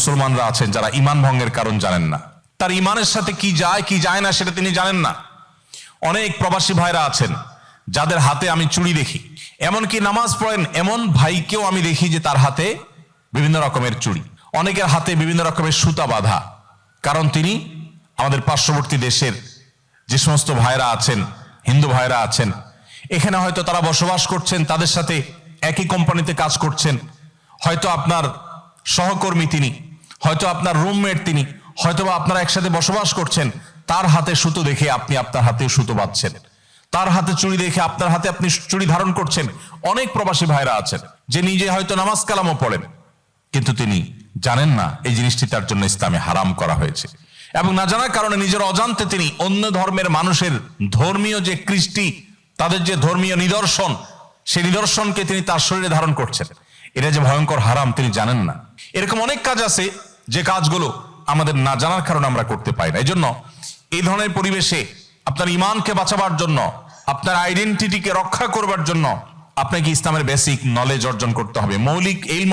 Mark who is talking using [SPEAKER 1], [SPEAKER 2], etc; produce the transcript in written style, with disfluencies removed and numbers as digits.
[SPEAKER 1] মুসলমানরা আছেন যারা ঈমান ভঙ্গের কারণ জানেন না, তার ঈমানের সাথে কি যায় না সেটা তিনি জানেন না। অনেক প্রবাসী ভাইরা আছেন যাদের হাতে আমি চুড়ি দেখি, এমনকি নামাজ পড়েন এমন ভাইকেও আমি দেখি যে তার হাতে বিভিন্ন রকমের চুড়ি, অনেকের হাতে বিভিন্ন রকমের সুতা বাঁধা। কারণ তিনি আমাদের পার্শ্ববর্তী দেশের যে সমস্ত ভাইরা আছেন, হিন্দু ভাইরা আছেন, এখানে হয়তো তারা বসবাস করছেন, তাদের সাথে একই কোম্পানিতে কাজ করছেন, হয়তো আপনার সহকর্মী তিনি, হয়তো আপনার রুমমেট তিনি, হয়তো বা আপনারা একসাথে বসবাস করছেন। তার হাতে সুতো দেখে আপনি আপনার হাতেও সুতো বাঁধছেন, তার হাতে চুড়ি দেখে আপনার হাতে আপনি চুড়ি ধারণ করছেন। অনেক প্রবাসী ভাইরা আছেন যে নিজে হয়তো নামাজ কালামও পড়েন, কিন্তু তিনি জানেন না এই জিনিসটি তার জন্য ইসলামে হারাম করা হয়েছে, এবং না জানার কারণে নিজের অজান্তে তিনি অন্য ধর্মের মানুষের ধর্মীয় যে কৃষ্টি, তাদের যে ধর্মীয় নিদর্শন, সেই নিদর্শনকে তিনি তার শরীরে ধারণ করছেন। এটা যে ভয়ঙ্কর হারাম তিনি জানেন না। এরকম অনেক কাজ আছে যে কাজগুলো আমাদের না জানার কারণে আমরা করতে পারি না। এই জন্য এই ধরনের পরিবেশে আপনার ঈমানকে বাঁচাবার জন্য, আপনার আইডেন্টিটিকে রক্ষা করবার জন্য আপনাকে ইসলামের বেসিক নলেজ অর্জন করতে হবে, মৌলিক ইলম